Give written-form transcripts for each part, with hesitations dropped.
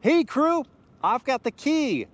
Hey crew, I've got the key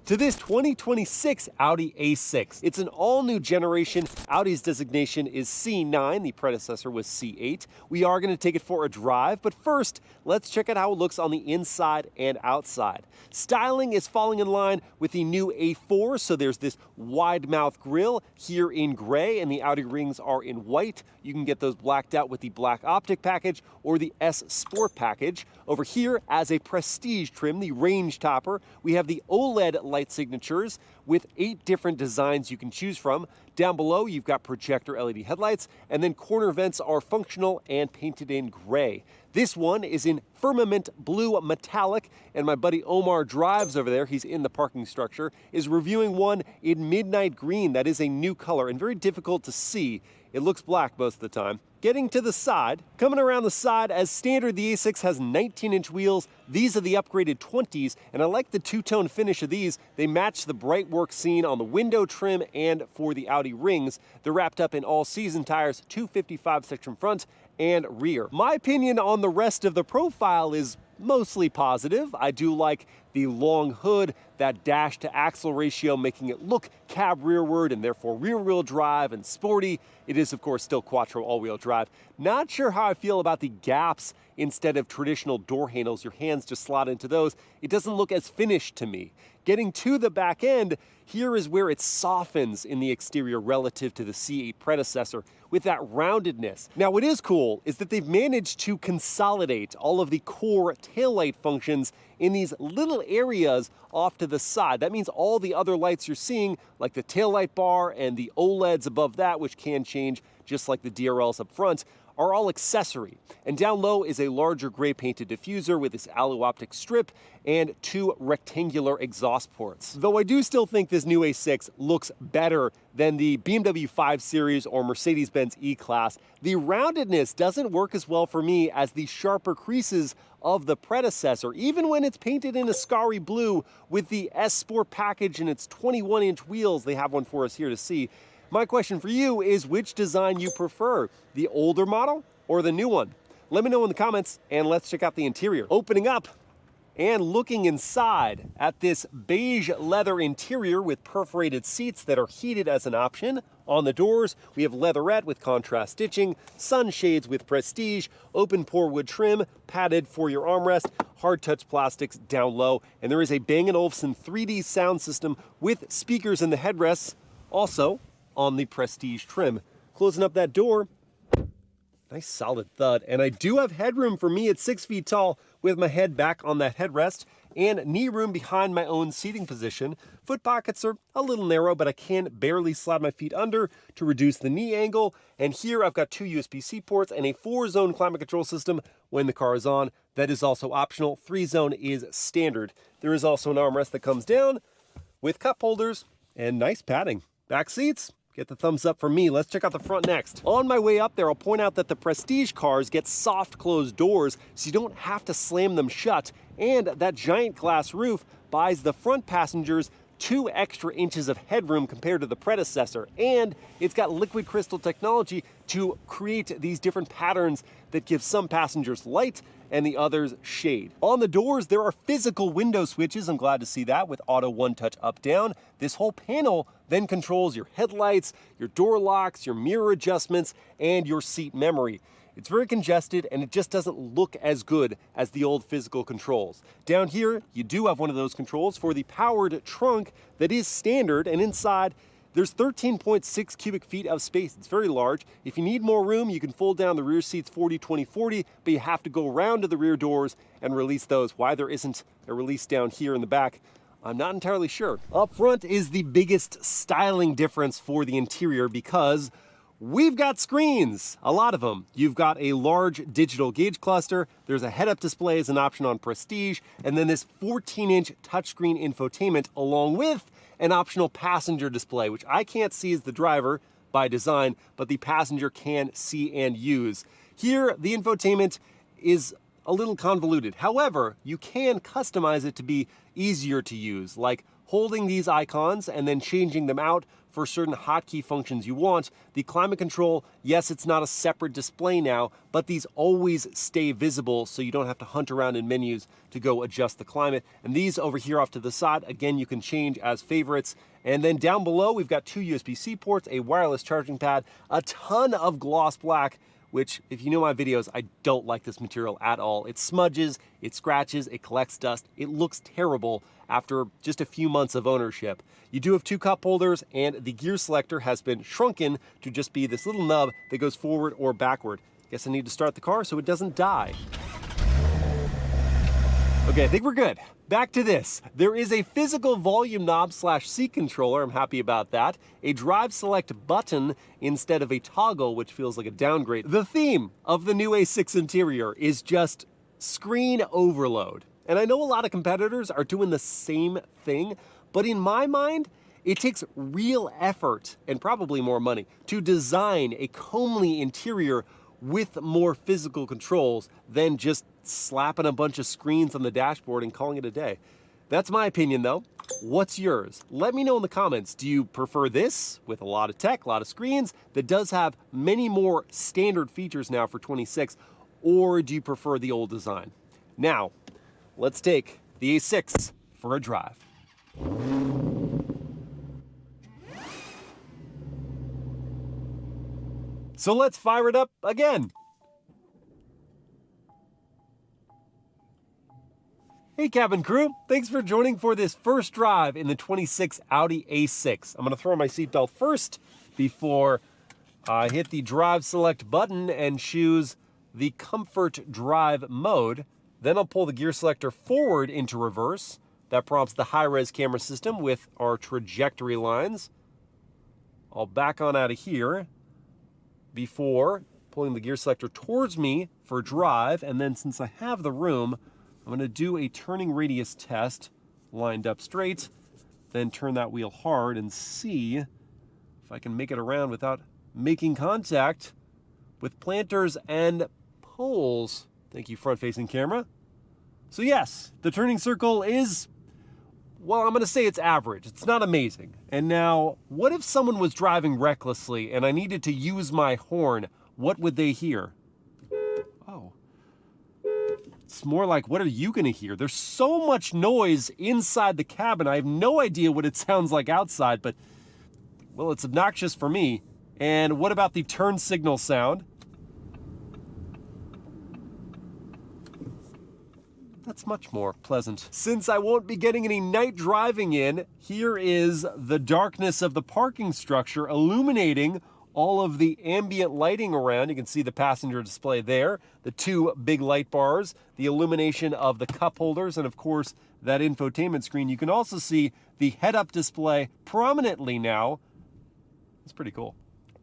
to this 2026 Audi A6. It's an all-new generation. Audi's designation is C9, the predecessor was C8. We are going to take it for a drive, but first, let's check out how it looks on the inside and outside. Styling is falling in line with the new A4, so there's this wide mouth grille here in gray, and the Audi rings are in white. You can get those blacked out with the black optic package or the S Sport package. Over here, as a prestige trim, the range topper, we have the OLED light signatures with 8 different designs you can choose from. Down below, you've got projector LED headlights, and then corner vents are functional and painted in gray. This one is in Firmament Blue Metallic, and my buddy Omar drives over there, he's in the parking structure, is reviewing one in Midnight Green. That is a new color and very difficult to see. It looks black most of the time. Getting to the side, coming around the side, as standard, the A6 has 19-inch wheels. These are the upgraded 20s, and I like the two-tone finish of these. They match the bright work seen on the window trim and for the Audi rings. They're wrapped up in all-season tires, 255 section front and rear. My opinion on the rest of the profile is mostly positive. I do like the long hood, that dash to axle ratio, making it look cab rearward and therefore rear wheel drive and sporty. It is of course still quattro all-wheel drive. Not sure how I feel about the gaps instead of traditional door handles. Your hands just slot into those. It doesn't look as finished to me. Getting to the back end, here is where it softens in the exterior relative to the C8 predecessor with that roundedness. Now what is cool is that they've managed to consolidate all of the core taillight functions in these little areas off to the side. That means all the other lights you're seeing, like the taillight bar and the OLEDs above that, which can change just like the DRLs up front, are all accessory. And down low is a larger gray painted diffuser with this alu optic strip and 2 rectangular exhaust ports. Though I do still think this new A6 looks better than the BMW 5 Series or Mercedes-Benz E-Class, the roundedness doesn't work as well for me as the sharper creases of the predecessor, even when it's painted in a Scary blue with the S Sport package and its 21-inch wheels. They have one for us here to see. My question for you is which design you prefer, the older model or the new one? Let me know in the comments and let's check out the interior. Opening up and looking inside at this beige leather interior with perforated seats that are heated as an option. On the doors, we have leatherette with contrast stitching, sunshades with prestige, open pore wood trim, padded for your armrest, hard touch plastics down low, and there is a Bang & Olufsen 3D sound system with speakers in the headrests, also on the prestige trim. Closing up that door, nice solid thud, and I do have headroom for me at 6 feet tall with my head back on that headrest and knee room behind my own seating position. Foot pockets are a little narrow, but I can barely slide my feet under to reduce the knee angle. And here I've got 2 USB-C ports and a 4-zone climate control system when the car is on. That is also optional. 3-zone is standard. There is also an armrest that comes down with cup holders and nice padding. Back seats, get the thumbs up from me. Let's check out the front next. On my way up there, I'll point out that the Prestige cars get soft closed doors, so you don't have to slam them shut. And that giant glass roof buys the front passengers 2 extra inches of headroom compared to the predecessor. And it's got liquid crystal technology to create these different patterns that give some passengers light and the others shade. On the doors, there are physical window switches. I'm glad to see that with auto one-touch up-down. This whole panel then controls your headlights, your door locks, your mirror adjustments, and your seat memory. It's very congested and it just doesn't look as good as the old physical controls. Down here, you do have one of those controls for the powered trunk that is standard, and inside there's 13.6 cubic feet of space. It's very large. If you need more room, you can fold down the rear seats 40-20-40, but you have to go around to the rear doors and release those. Why there isn't a release down here in the back, I'm not entirely sure. Up front is the biggest styling difference for the interior because we've got screens, a lot of them. You've got a large digital gauge cluster, there's a head-up display as an option on Prestige, and then this 14-inch touchscreen infotainment along with an optional passenger display, which I can't see as the driver by design, but the passenger can see and use. Here, the infotainment is a little convoluted. However, you can customize it to be easier to use, like holding these icons and then changing them out for certain hotkey functions you want. The climate control, yes, it's not a separate display now, but these always stay visible so you don't have to hunt around in menus to go adjust the climate. And these over here off to the side, again, you can change as favorites. And then down below, we've got 2 USB-C ports, a wireless charging pad, a ton of gloss black, which, if you know my videos, I don't like this material at all. It smudges, it scratches, it collects dust. It looks terrible after just a few months of ownership. You do have 2 cup holders, and the gear selector has been shrunken to just be this little nub that goes forward or backward. Guess I need to start the car so it doesn't die. Okay, I think we're good. Back to this. There is a physical volume knob / seat controller. I'm happy about that. A drive select button instead of a toggle, which feels like a downgrade. The theme of the new A6 interior is just screen overload. And I know a lot of competitors are doing the same thing, but in my mind, it takes real effort and probably more money to design a comely interior with more physical controls than just slapping a bunch of screens on the dashboard and calling it a day. That's my opinion though. What's yours? Let me know in the comments. Do you prefer this with a lot of tech, a lot of screens that does have many more standard features now for 26, or do you prefer the old design? Now, let's take the A6 for a drive. So let's fire it up again. Hey cabin crew, thanks for joining for this first drive in the 26 Audi A6. I'm gonna throw on my seatbelt first before I hit the drive select button and choose the comfort drive mode. Then I'll pull the gear selector forward into reverse. That prompts the high-res camera system with our trajectory lines. I'll back on out of here before pulling the gear selector towards me for drive. And then since I have the room, I'm gonna do a turning radius test lined up straight, then turn that wheel hard and see if I can make it around without making contact with planters and poles. Thank you, front-facing camera. So yes, the turning circle is, well, I'm gonna say it's average. It's not amazing. And now, what if someone was driving recklessly and I needed to use my horn? What would they hear? Oh. It's more like, what are you gonna hear? There's so much noise inside the cabin. I have no idea what it sounds like outside, but, well, it's obnoxious for me. And what about the turn signal sound? That's much more pleasant. Since I won't be getting any night driving in, here is the darkness of the parking structure illuminating all of the ambient lighting around. You can see the passenger display there, the 2 big light bars, the illumination of the cup holders, and of course, that infotainment screen. You can also see the head-up display prominently now. It's pretty cool.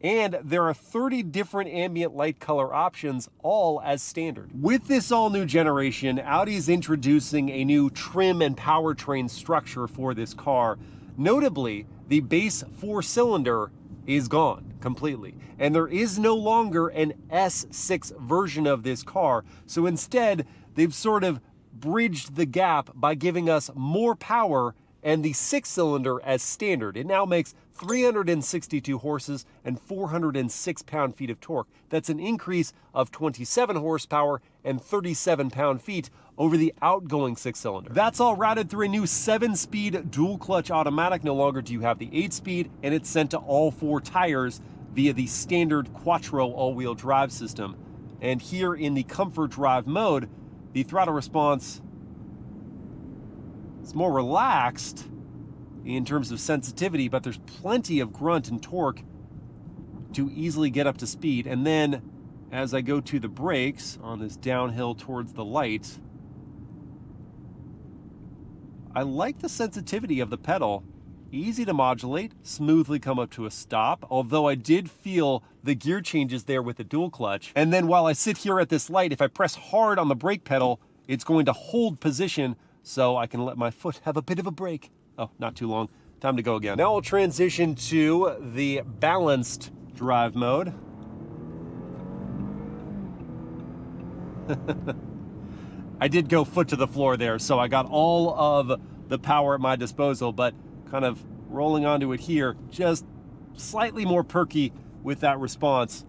And there are 30 different ambient light color options, all as standard. With this all-new generation, Audi's introducing a new trim and powertrain structure for this car. Notably, the base 4-cylinder is gone completely, and there is no longer an S6 version of this car. So instead, they've sort of bridged the gap by giving us more power and the 6-cylinder as standard. It now makes 362 horses and 406 pound-feet of torque. That's an increase of 27 horsepower and 37 pound-feet over the outgoing 6-cylinder. That's all routed through a new 7-speed dual-clutch automatic. No longer do you have the 8-speed, and it's sent to all 4 tires via the standard Quattro all-wheel drive system. And here in the comfort drive mode, the throttle response is more relaxed in terms of sensitivity, but there's plenty of grunt and torque to easily get up to speed. And then as I go to the brakes on this downhill towards the light, I like the sensitivity of the pedal. Easy to modulate, smoothly come up to a stop, although I did feel the gear changes there with the dual clutch. And then while I sit here at this light, if I press hard on the brake pedal, it's going to hold position so I can let my foot have a bit of a break. Oh, not too long. Time to go again. Now I'll transition to the balanced drive mode. I did go foot to the floor there, so I got all of the power at my disposal, but kind of rolling onto it here, just slightly more perky with that response.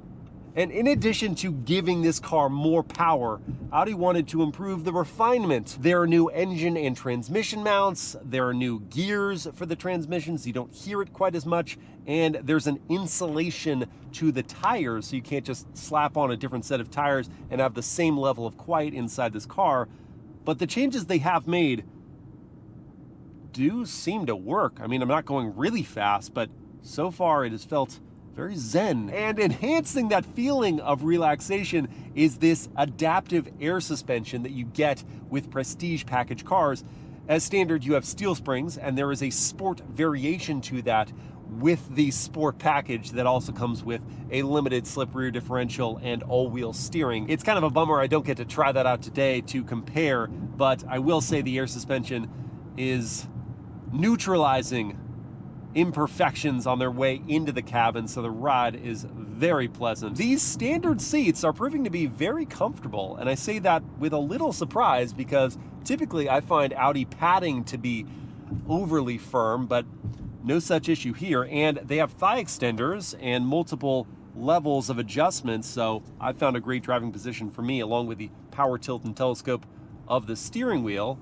And in addition to giving this car more power, Audi wanted to improve the refinement. There are new engine and transmission mounts, there are new gears for the transmissions, you don't hear it quite as much, and there's an insulation to the tires, so you can't just slap on a different set of tires and have the same level of quiet inside this car. But the changes they have made do seem to work. I mean, I'm not going really fast, but so far it has felt very zen. And enhancing that feeling of relaxation is this adaptive air suspension that you get with prestige package cars. As standard, you have steel springs, and there is a sport variation to that with the sport package that also comes with a limited slip rear differential and all-wheel steering. It's kind of a bummer I don't get to try that out today to compare, but I will say the air suspension is neutralizing imperfections on their way into the cabin, so the ride is very pleasant. These standard seats are proving to be very comfortable, and I say that with a little surprise because typically I find Audi padding to be overly firm, but no such issue here. And they have thigh extenders and multiple levels of adjustments, so I found a great driving position for me, along with the power tilt and telescope of the steering wheel.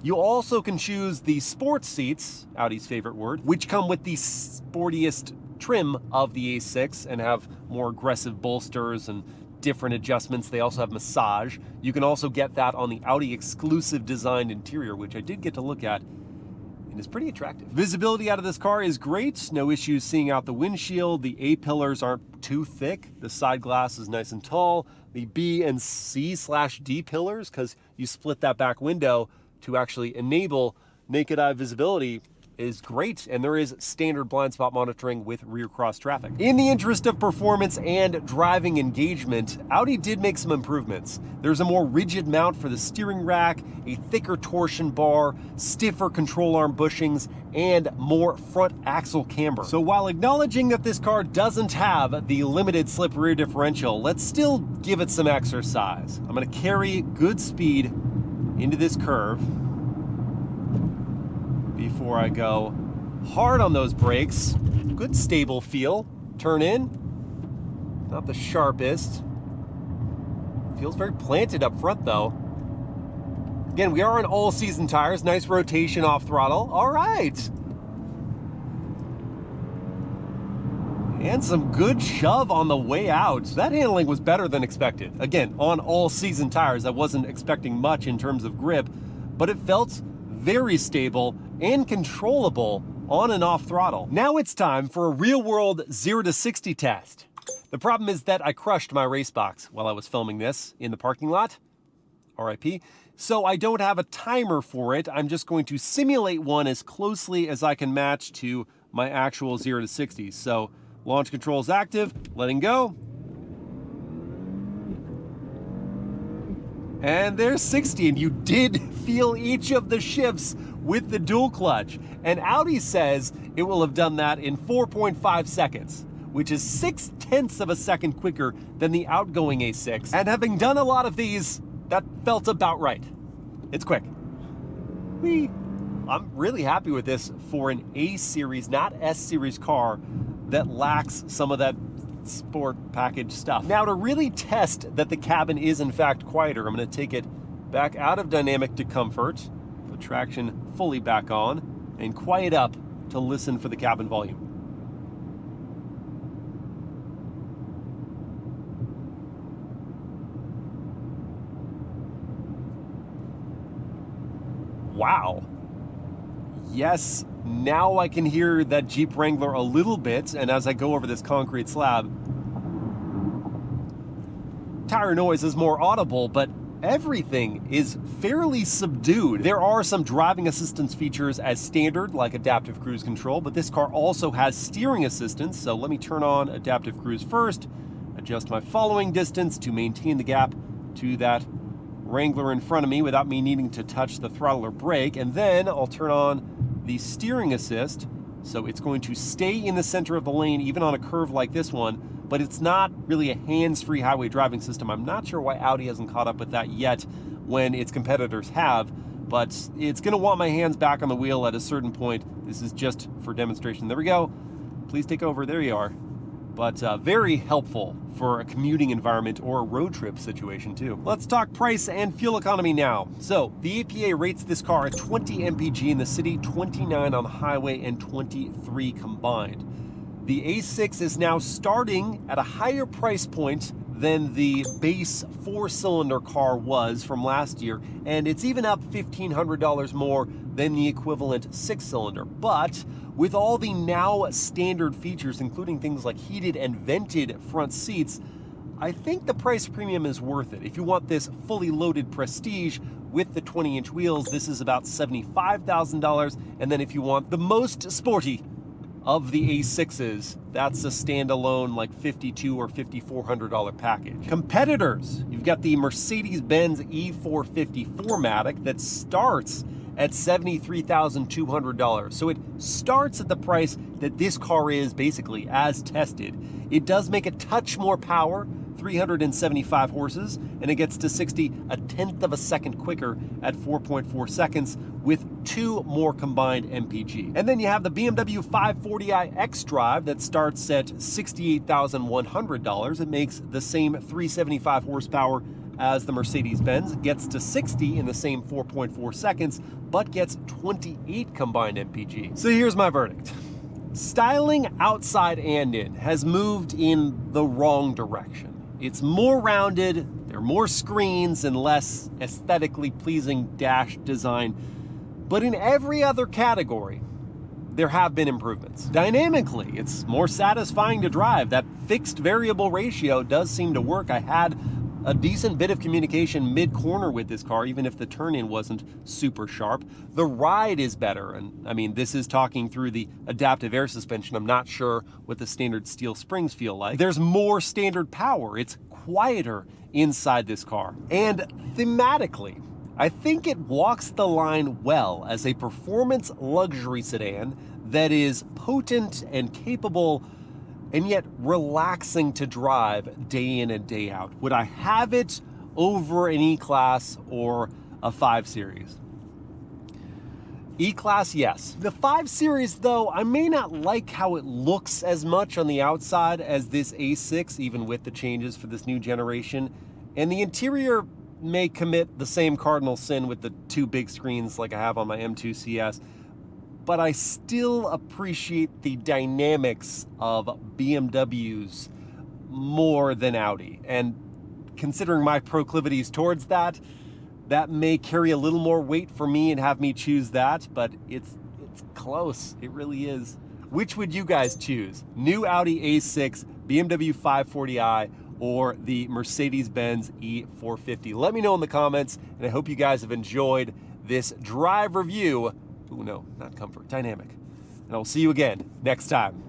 You also can choose the sports seats, Audi's favorite word, which come with the sportiest trim of the A6 and have more aggressive bolsters and different adjustments. They also have massage. You can also get that on the Audi exclusive designed interior, which I did get to look at, and is pretty attractive. Visibility out of this car is great. No issues seeing out the windshield. The A-pillars aren't too thick. The side glass is nice and tall. The B and C/D pillars, because you split that back window to actually enable naked eye visibility, is great, and there is standard blind spot monitoring with rear cross traffic. In the interest of performance and driving engagement, Audi did make some improvements. There's a more rigid mount for the steering rack, a thicker torsion bar, stiffer control arm bushings, and more front axle camber. So while acknowledging that this car doesn't have the limited slip rear differential, let's still give it some exercise. I'm gonna carry good speed into this curve before I go hard on those brakes. Good stable feel. Turn in, not the sharpest. Feels very planted up front though. Again, we are on all season tires. Nice rotation off throttle. All right. And some good shove on the way out. That handling was better than expected. Again, on all season tires, I wasn't expecting much in terms of grip, but it felt very stable and controllable on and off throttle. Now it's time for a real world 0 to 60 test. The problem is that I crushed my race box while I was filming this in the parking lot, RIP, so I don't have a timer for it. I'm just going to simulate one as closely as I can match to my actual 0 to 60. So launch control is active, letting go. And there's 60, and you did feel each of the shifts with the dual clutch. And Audi says it will have done that in 4.5 seconds, which is 0.6 of a second quicker than the outgoing A6. And having done a lot of these, that felt about right. It's quick. I'm really happy with this for an A-series, not S-series car that lacks some of that sport package stuff. Now, to really test that the cabin is in fact quieter, I'm going to take it back out of dynamic to comfort, put traction fully back on, and quiet up to listen for the cabin volume. Wow. Yes, now I can hear that Jeep Wrangler a little bit, and as I go over this concrete slab, tire noise is more audible, but everything is fairly subdued. There are some driving assistance features as standard, like adaptive cruise control, but this car also has steering assistance, so let me turn on adaptive cruise first, adjust my following distance to maintain the gap to that Wrangler in front of me without me needing to touch the throttle or brake, and then I'll turn on the steering assist, so it's going to stay in the center of the lane even on a curve like this one, but it's not really a hands-free highway driving system. I'm not sure why Audi hasn't caught up with that yet. when its competitors have, but it's gonna want my hands back on the wheel at a certain point. This is just for demonstration. There we go. Please take over, there you are. But very helpful for a commuting environment or a road trip situation too. Let's talk price and fuel economy now. So the EPA rates this car at 20 mpg in the city, 29 on the highway, and 23 combined. The A6 is now starting at a higher price point than the base 4-cylinder car was from last year, and it's even up $1,500 more than the equivalent 6-cylinder. But with all the now standard features, including things like heated and vented front seats, I think the price premium is worth it. If you want this fully loaded prestige with the 20-inch wheels, this is about $75,000. And then if you want the most sporty of the A6s, that's a standalone like $5,200 or $5,400 package. Competitors, you've got the Mercedes-Benz E450 4MATIC that starts at $73,200. So it starts at the price that this car is basically as tested. It does make a touch more power, 375 horses, and it gets to 60 a tenth of a second quicker at 4.4 seconds with 2 more combined mpg. And then you have the BMW 540i xDrive that starts at $68,100. It makes the same 375 horsepower as the Mercedes-Benz, gets to 60 in the same 4.4 seconds, but gets 28 combined mpg. So here's my verdict. Styling outside and in has moved in the wrong direction. It's more rounded, there are more screens and less aesthetically pleasing dash design. But in every other category, there have been improvements. Dynamically, it's more satisfying to drive. That fixed variable ratio does seem to work. I had a decent bit of communication mid-corner with this car, even if the turn-in wasn't super sharp. The ride is better, and I mean, this is talking through the adaptive air suspension. I'm not sure what the standard steel springs feel like. There's more standard power. It's quieter inside this car. And thematically, I think it walks the line well as a performance luxury sedan that is potent and capable and yet relaxing to drive day in and day out. Would I have it over an E-Class or a 5 Series? E-Class, yes. The 5 Series, though, I may not like how it looks as much on the outside as this A6, even with the changes for this new generation. And the interior may commit the same cardinal sin with the 2 big screens like I have on my M2 CS. But I still appreciate the dynamics of BMWs more than Audi. And considering my proclivities towards that, that may carry a little more weight for me and have me choose that, but it's close. It really is. Which would you guys choose? New Audi A6, BMW 540i, or the Mercedes-Benz E450? Let me know in the comments, and I hope you guys have enjoyed this drive review. Ooh, no, not comfort, dynamic. And I'll see you again next time.